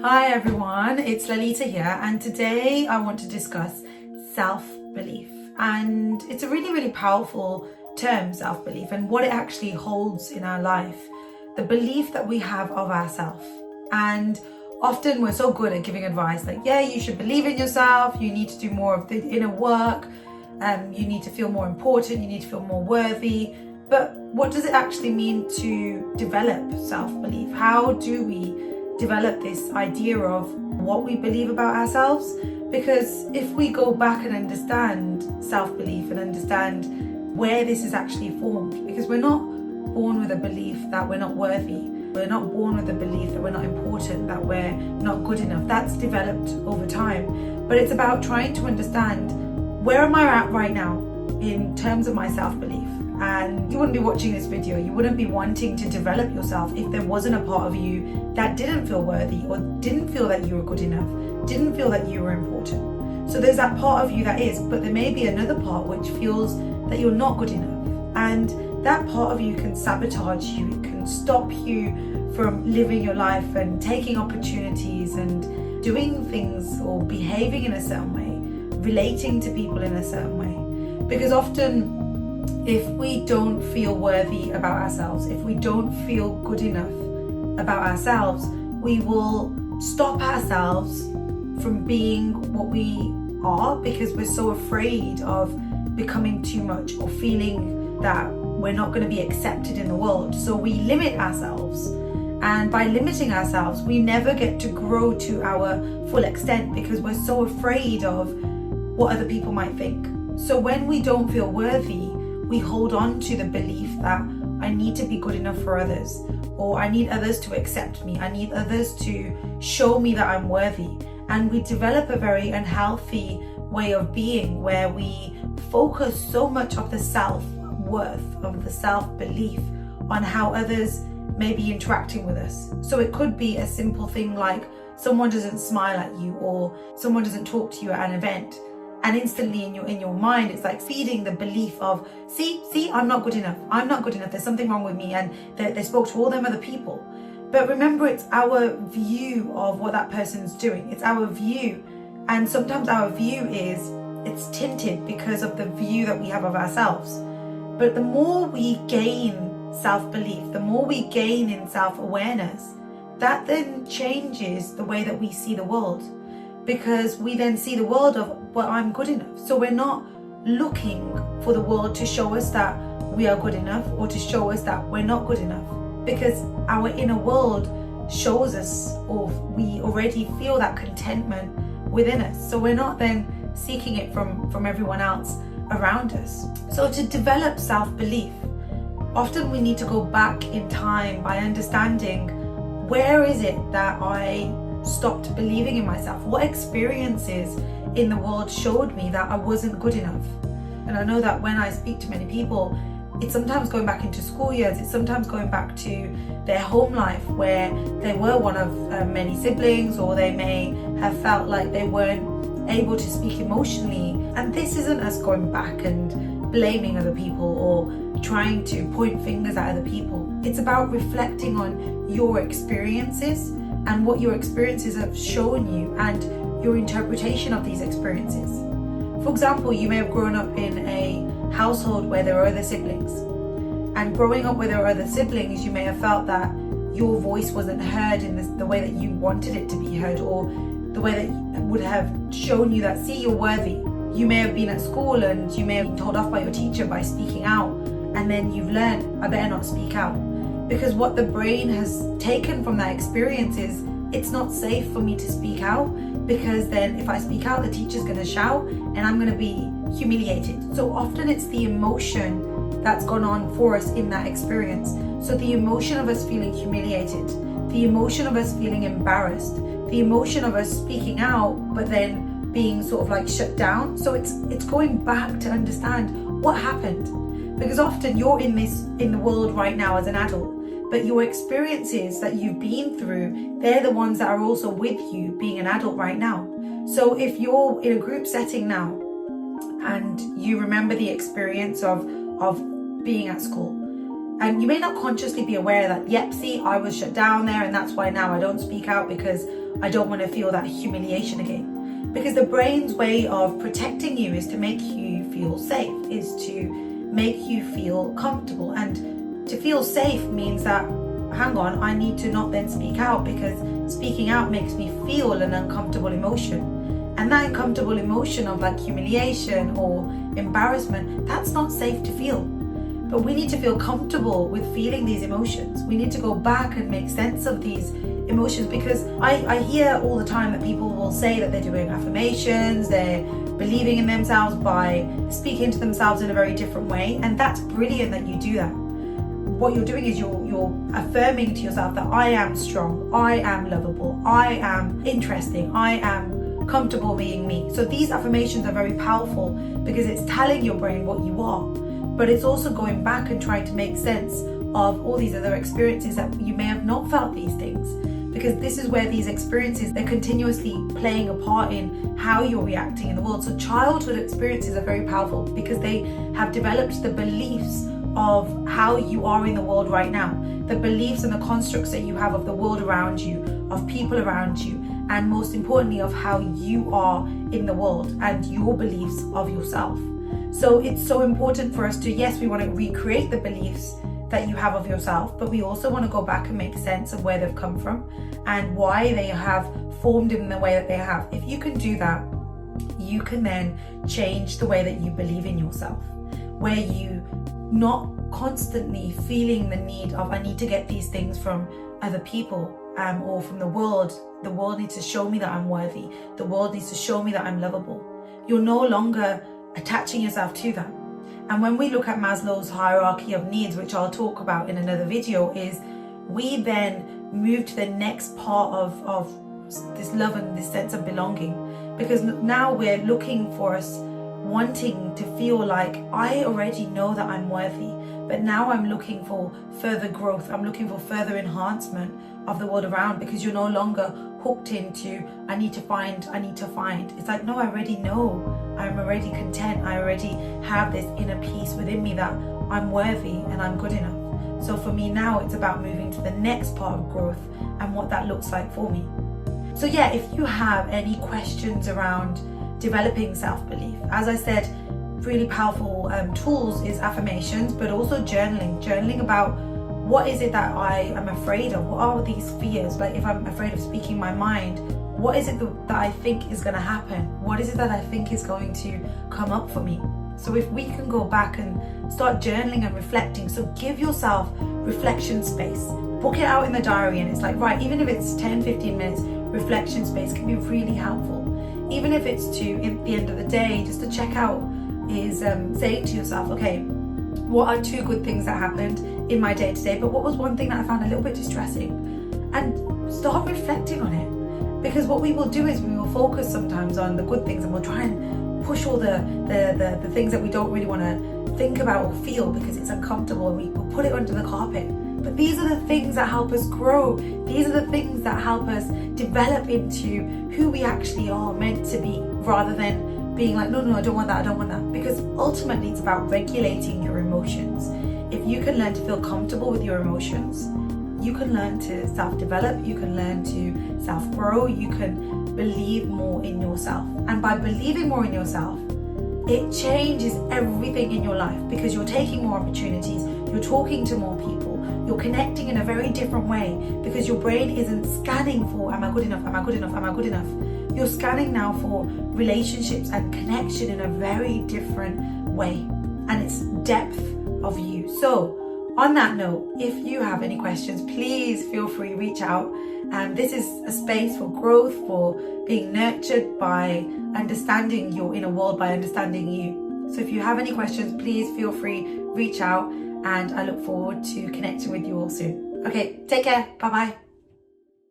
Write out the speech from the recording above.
Hi everyone, it's Lalitaa here, and today I want to discuss self-belief. And it's a really powerful term, self-belief, and what it actually holds in our life. The belief that we have of ourselves. And often we're so good at giving advice like, yeah, you should believe in yourself, you need to do more of the inner work, you need to feel more important, you need to feel more worthy. But what does it actually mean to develop self-belief? How do we develop this idea of what we believe about ourselves? Because if we go back and understand self-belief and understand where this is actually formed, because we're not born with a belief that we're not worthy, we're not born with a belief that we're not important, that we're not good enough. That's developed over time. But it's about trying to understand, where am I at right now in terms of my self-belief? And you wouldn't be watching this video, you wouldn't be wanting to develop yourself if there wasn't a part of you that didn't feel worthy, or didn't feel that you were good enough, didn't feel that you were important. So there's that part of you that is, but there may be another part which feels that you're not good enough. And that part of you can sabotage you, it can stop you from living your life and taking opportunities and doing things or behaving in a certain way, relating to people in a certain way. Because often, if we don't feel worthy about ourselves, if we don't feel good enough about ourselves, we will stop ourselves from being what we are, because we're so afraid of becoming too much or feeling that we're not going to be accepted in the world. So we limit ourselves. And by limiting ourselves, we never get to grow to our full extent, because we're so afraid of what other people might think. So when we don't feel worthy, we hold on to the belief that I need to be good enough for others, or I need others to accept me, I need others to show me that I'm worthy. And we develop a very unhealthy way of being, where we focus so much of the self-worth, of the self-belief, on how others may be interacting with us. So it could be a simple thing like someone doesn't smile at you, or someone doesn't talk to you at an event. And instantly in your mind, it's like feeding the belief of, see, I'm not good enough. I'm not good enough. There's something wrong with me. And they spoke to all them other people. But remember, it's our view of what that person's doing. It's our view. And sometimes our view it's tinted because of the view that we have of ourselves. But the more we gain self-belief, the more we gain in self-awareness, that then changes the way that we see the world. Because we then see the world of, well, I'm good enough. So we're not looking for the world to show us that we are good enough, or to show us that we're not good enough. Because our inner world shows us, or we already feel that contentment within us. So we're not then seeking it from everyone else around us. So to develop self-belief, often we need to go back in time by understanding, where is it that I stopped believing in myself? What experiences in the world showed me that I wasn't good enough? And I know that when I speak to many people, it's sometimes going back into school years, it's sometimes going back to their home life, where they were one of many siblings, or they may have felt like they weren't able to speak emotionally. And this isn't us going back and blaming other people or trying to point fingers at other people. It's about reflecting on your experiences and what your experiences have shown you, and your interpretation of these experiences. For example, you may have grown up in a household where there are other siblings. And growing up where there are other siblings, you may have felt that your voice wasn't heard in the way that you wanted it to be heard, or the way that would have shown you that, see, you're worthy. You may have been at school and you may have been told off by your teacher by speaking out, and then you've learned, I better not speak out. Because what the brain has taken from that experience is, it's not safe for me to speak out, because then if I speak out, the teacher's going to shout and I'm going to be humiliated. So often it's the emotion that's gone on for us in that experience. So the emotion of us feeling humiliated, the emotion of us feeling embarrassed, the emotion of us speaking out but then being sort of like shut down. So it's going back to understand what happened. Because often you're in the world right now as an adult, but your experiences that you've been through, they're the ones that are also with you being an adult right now. So if you're in a group setting now and you remember the experience of being at school, And you may not consciously be aware that, yep, see, I was shut down there, and that's why now I don't speak out, because I don't want to feel that humiliation again. Because the brain's way of protecting you is to make you feel safe, is to make you feel comfortable. And to feel safe means that, hang on, I need to not then speak out, because speaking out makes me feel an uncomfortable emotion. And that uncomfortable emotion of like humiliation or embarrassment, that's not safe to feel. But we need to feel comfortable with feeling these emotions. We need to go back and make sense of these emotions, because I hear all the time that people will say that they're doing affirmations, they're believing in themselves by speaking to themselves in a very different way. And that's brilliant that you do that. What you're doing is you're affirming to yourself that I am strong, I am lovable, I am interesting, I am comfortable being me. So these affirmations are very powerful because it's telling your brain what you are, but it's also going back and trying to make sense of all these other experiences that you may have not felt these things, because this is where these experiences, they're continuously playing a part in how you're reacting in the world. So childhood experiences are very powerful because they have developed the beliefs of how you are in the world right now, the beliefs and the constructs that you have of the world around you, of people around you, and most importantly of how you are in the world and your beliefs of yourself. So it's so important for us to, yes, we want to recreate the beliefs that you have of yourself, but we also want to go back and make sense of where they've come from and why they have formed in the way that they have. If you can do that, you can then change the way that you believe in yourself, where you not constantly feeling the need of, I need to get these things from other people or from the world. The world needs to show me that I'm worthy. The world needs to show me that I'm lovable. You're no longer attaching yourself to that. And when we look at Maslow's hierarchy of needs, which I'll talk about in another video, is we then move to the next part of this love and this sense of belonging, because now we're looking for us wanting to feel like, I already know that I'm worthy, but now I'm looking for further growth. I'm looking for further enhancement of the world around, because you're no longer hooked into, I need to find. It's like, no, I already know. I'm already content. I already have this inner peace within me that I'm worthy and I'm good enough. So for me now, it's about moving to the next part of growth and what that looks like for me. So yeah, if you have any questions around developing self-belief, as I said, really powerful tools is affirmations, but also journaling about what is it that I am afraid of. What are these fears? Like if I'm afraid of speaking my mind, what is it that I think is going to happen? What is it that I think is going to come up for me? So if we can go back and start journaling and reflecting, so give yourself reflection space, book it out in the diary, and it's like, right, even if it's 10-15 minutes, reflection space can be really helpful. Even if it's to, at the end of the day, just to check out, is saying to yourself, okay, what are 2 good things that happened in my day today, but what was one thing that I found a little bit distressing? And start reflecting on it. Because what we will do is we will focus sometimes on the good things, and we'll try and push all the things that we don't really want to think about or feel because it's uncomfortable, and we will put it under the carpet. But these are the things that help us grow. These are the things that help us develop into who we actually are meant to be, rather than being like, no, I don't want that. Because ultimately it's about regulating your emotions. If you can learn to feel comfortable with your emotions, you can learn to self-develop, you can learn to self-grow, you can believe more in yourself. And by believing more in yourself, it changes everything in your life, because you're taking more opportunities, you're talking to more people, you're connecting in a very different way, because your brain isn't scanning for, am I good enough? You're scanning now for relationships and connection in a very different way, and it's depth of you. So on that note, if you have any questions, please feel free to reach out. This is a space for growth, for being nurtured by understanding your inner world, by understanding you. So if you have any questions, please feel free, reach out, and I look forward to connecting with you all soon. Okay, take care. Bye-bye.